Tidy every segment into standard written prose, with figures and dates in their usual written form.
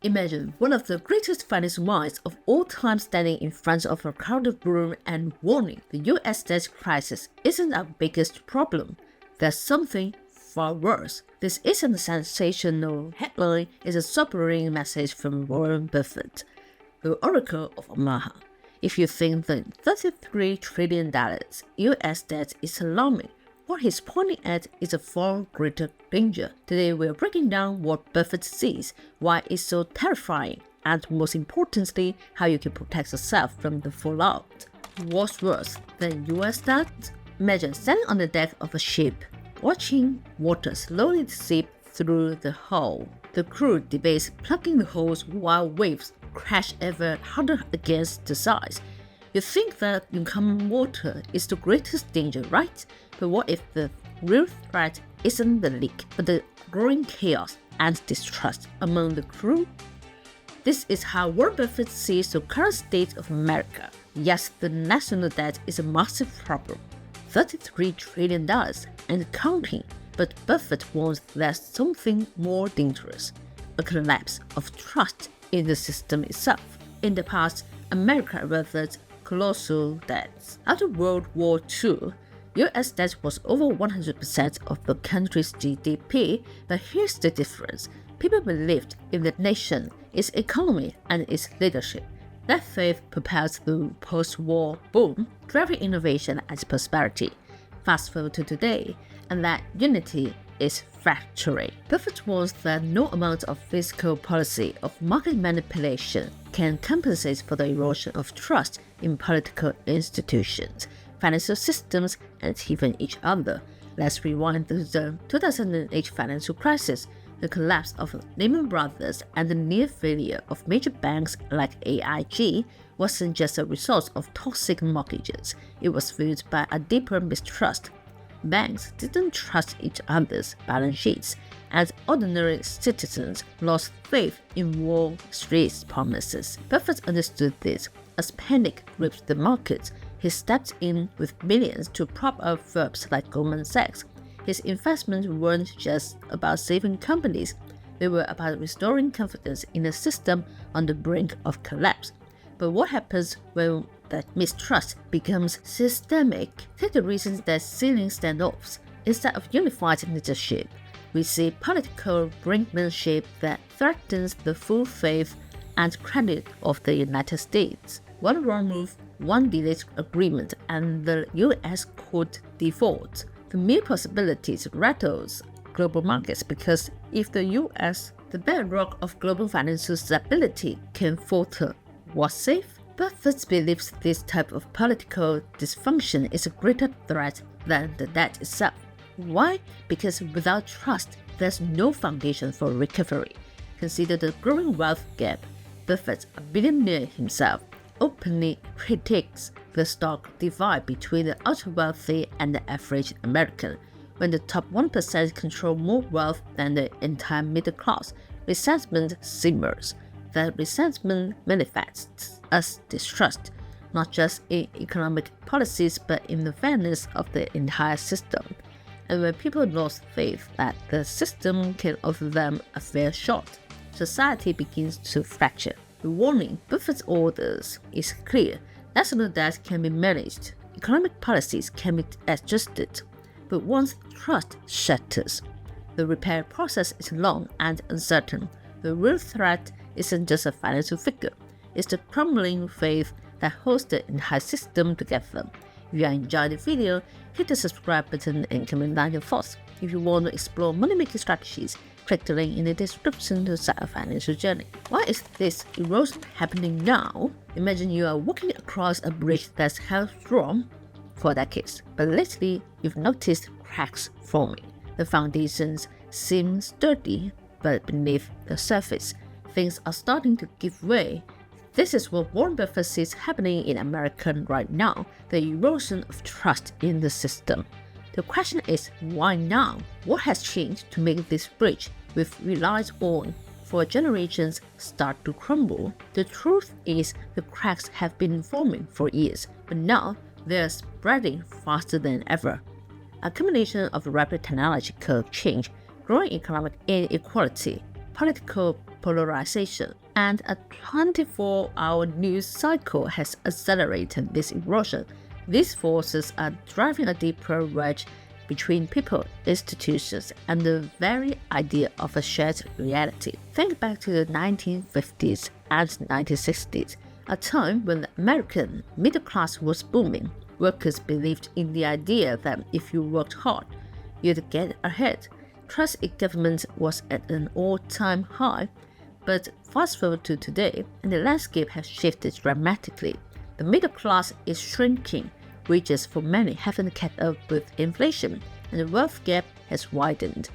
Imagine one of the greatest finance minds of all time standing in front of a crowded room and warning the US debt crisis isn't our biggest problem. There's something far worse. This isn't a sensational headline, it's a sobering message from Warren Buffett, the Oracle of Omaha. If you think the $33 trillion US debt is alarming, what he's pointing at is a far greater danger. Today we're breaking down what Buffett sees, why it's so terrifying, and most importantly, how you can protect yourself from the fallout. What's worse than US debt? Imagine standing on the deck of a ship, watching water slowly seep through the hull. The crew debates plugging the holes while waves crash ever harder against the sides. You think that incoming water is the greatest danger, right? But what if the real threat isn't the leak, but the growing chaos and distrust among the crew? This is how Warren Buffett sees the current state of America. Yes, the national debt is a massive problem, $33 trillion and counting, but Buffett warns there's something more dangerous, a collapse of trust in the system itself. In the past, America weathered colossal debts. After World War II, US debt was over 100% of the country's GDP, but here's the difference. People believed in the nation, its economy, and its leadership. That faith propels the post-war boom, driving innovation and prosperity. Fast forward to today, and that unity is fracturing. Buffett warns that no amount of fiscal policy of market manipulation can compensate for the erosion of trust in political institutions, financial systems, and even each other. Let's rewind to the 2008 financial crisis. The collapse of Lehman Brothers and the near failure of major banks like AIG wasn't just a result of toxic mortgages, it was fueled by a deeper mistrust. Banks didn't trust each other's balance sheets, and ordinary citizens lost faith in Wall Street's promises. Buffett understood this. As panic gripped the markets, he stepped in with millions to prop up firms like Goldman Sachs. His investments weren't just about saving companies, they were about restoring confidence in a system on the brink of collapse. But what happens when that mistrust becomes systemic? Take the recent debt ceiling standoffs. Instead of unified leadership, we see political brinkmanship that threatens the full faith and credit of the United States. One wrong move, one delayed agreement, and the US could default. The mere possibilities rattles global markets because if the US, the bedrock of global financial stability, can falter, what's safe? Buffett believes this type of political dysfunction is a greater threat than the debt itself. Why? Because without trust, there's no foundation for recovery. Consider the growing wealth gap. Buffett, a billionaire himself, openly critiques the stark divide between the ultra-wealthy and the average American. When the top 1% control more wealth than the entire middle class, resentment simmers. That resentment manifests as distrust, not just in economic policies but in the fairness of the entire system. And when people lose faith that the system can offer them a fair shot, society begins to fracture. The warning Buffett's orders is clear. National debt can be managed, economic policies can be adjusted, but once trust shatters, the repair process is long and uncertain. The real threat isn't just a financial figure, it's the crumbling faith that holds the entire system together. If you are enjoying the video, hit the subscribe button and comment down your thoughts. If you want to explore money-making strategies, click the link in the description to start a financial journey. Why is this erosion happening now? Imagine you are walking across a bridge that's held strong for decades, but lately you've noticed cracks forming. The foundations seem sturdy, but beneath the surface, things are starting to give way. This is what Warren Buffett sees happening in America right now, the erosion of trust in the system. The question is, why now? What has changed to make this bridge we've relied on for generations start to crumble? The truth is, the cracks have been forming for years, but now they're spreading faster than ever. A combination of rapid technological change, growing economic inequality, political polarization, and a 24-hour news cycle has accelerated this erosion. These forces are driving a deeper wedge between people, institutions, and the very idea of a shared reality. Think back to the 1950s and 1960s, a time when the American middle class was booming. Workers believed in the idea that if you worked hard, you'd get ahead. Trust in government was at an all-time high. But fast forward to today, and the landscape has shifted dramatically. The middle class is shrinking. Wages for many haven't kept up with inflation, and the wealth gap has widened.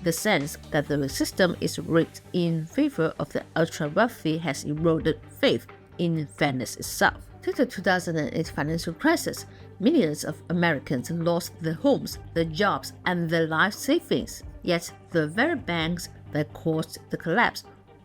The sense that the system is rigged in favor of the ultra-wealthy has eroded faith in fairness itself. Since the 2008 financial crisis, millions of Americans lost their homes, their jobs, and their life savings. Yet the very banks that caused the collapse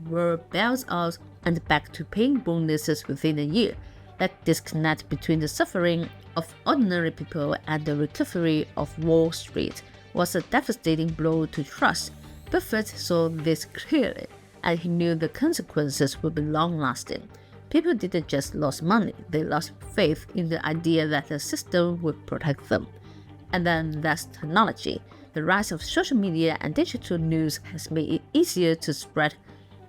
were bailed out and back to paying bonuses within a year. That disconnect between the suffering of ordinary people and the recovery of Wall Street was a devastating blow to trust. Buffett saw this clearly, and he knew the consequences would be long-lasting. People didn't just lose money, they lost faith in the idea that the system would protect them. And then there's technology. The rise of social media and digital news has made it easier to spread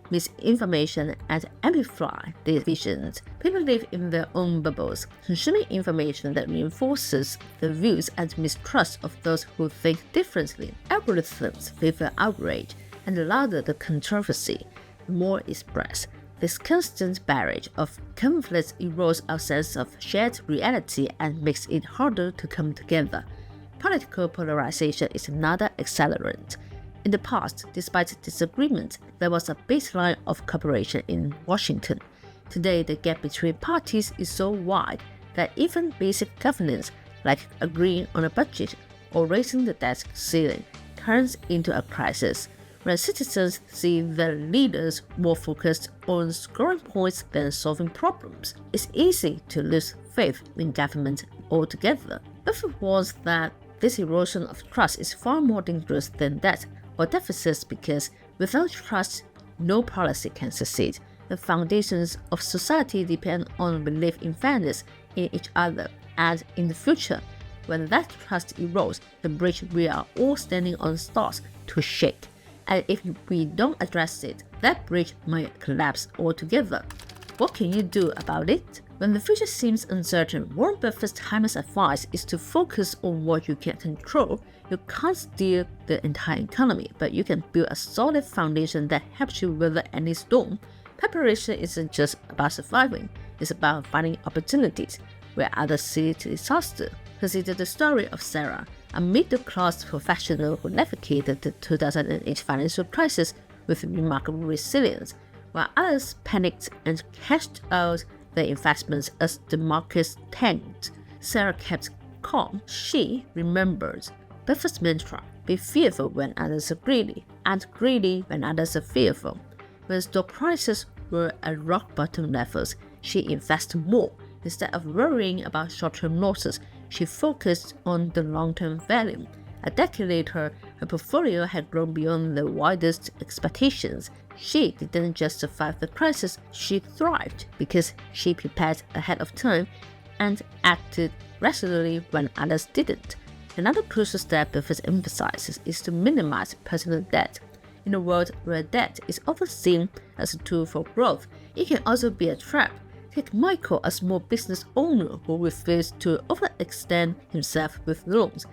misinformation and amplify divisions. People live in their own bubbles, consuming information that reinforces the views and mistrust of those who think differently. Algorithms favor outrage, and the louder the controversy, the more it spreads. This constant barrage of conflict erodes our sense of shared reality and makes it harder to come together. Political polarization is another accelerant. In the past, despite disagreement, there was a baseline of cooperation in Washington. Today, the gap between parties is so wide that even basic governance, like agreeing on a budget or raising the debt ceiling, turns into a crisis. When citizens see their leaders more focused on scoring points than solving problems, it's easy to lose faith in government altogether. Buffett warns that this erosion of trust is far more dangerous than debt or deficits because without trust, no policy can succeed. The foundations of society depend on belief in fairness in each other and in the future. When that trust erodes, the bridge we are all standing on starts to shake. And if we don't address it, that bridge might collapse altogether. What can you do about it? When the future seems uncertain, Warren Buffett's timeless advice is to focus on what you can control. You can't steer the entire economy, but you can build a solid foundation that helps you weather any storm. Preparation isn't just about surviving, it's about finding opportunities where others see disaster. Consider the story of Sarah, a middle-class professional who navigated the 2008 financial crisis with remarkable resilience, while others panicked and cashed out their investments as the markets tanked. Sarah kept calm. She remembered Buffett's mantra: be fearful when others are greedy, and greedy when others are fearful. When stock prices were at rock-bottom levels, she invested more. Instead of worrying about short-term losses, she focused on the long-term value. A decade later, her portfolio had grown beyond the wildest expectations. She didn't just survive the crisis, she thrived because she prepared ahead of time and acted rationally when others didn't. Another crucial step Buffett emphasizes is to minimize personal debt. In a world where debt is often seen as a tool for growth, it can also be a trap. Take Michael, a small business owner who refused to overextend himself with loans.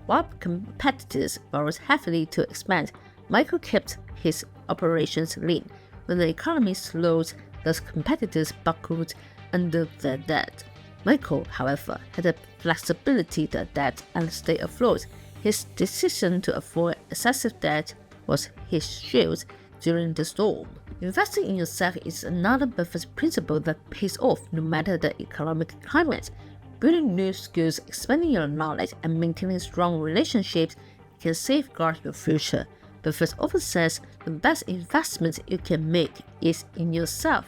While competitors borrowed heavily to expand, Michael kept his operations lean. When the economy slowed, those competitors buckled under their debt. Michael, however, had the flexibility to adapt and stay afloat. His decision to avoid excessive debt was his shield during the storm. Investing in yourself is another Buffett principle that pays off no matter the economic climate. Building new skills, expanding your knowledge, and maintaining strong relationships can safeguard your future. Buffett often says the best investment you can make is in yourself.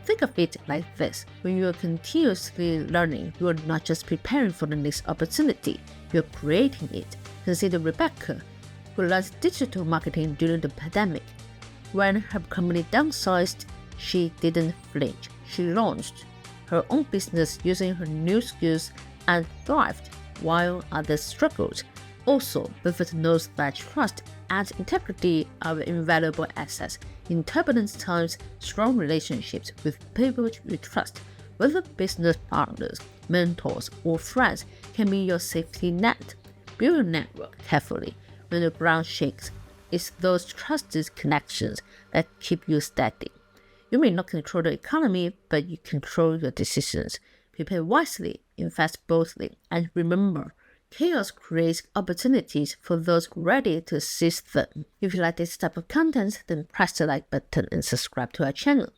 Think of it like this: when you are continuously learning, you are not just preparing for the next opportunity, you are creating it. Consider Rebecca, who learned digital marketing during the pandemic. When her company downsized, she didn't flinch. She launched her own business using her new skills and thrived while others struggled. Also, Buffett knows that trust and integrity are invaluable assets. In turbulent times, strong relationships with people you trust, whether business partners, mentors, or friends, can be your safety net. Build a network carefully. When the ground shakes, it's those trusted connections that keep you steady. You may not control the economy, but you control your decisions. Prepare wisely, invest boldly, and remember, chaos creates opportunities for those ready to seize them. If you like this type of content, then press the like button and subscribe to our channel.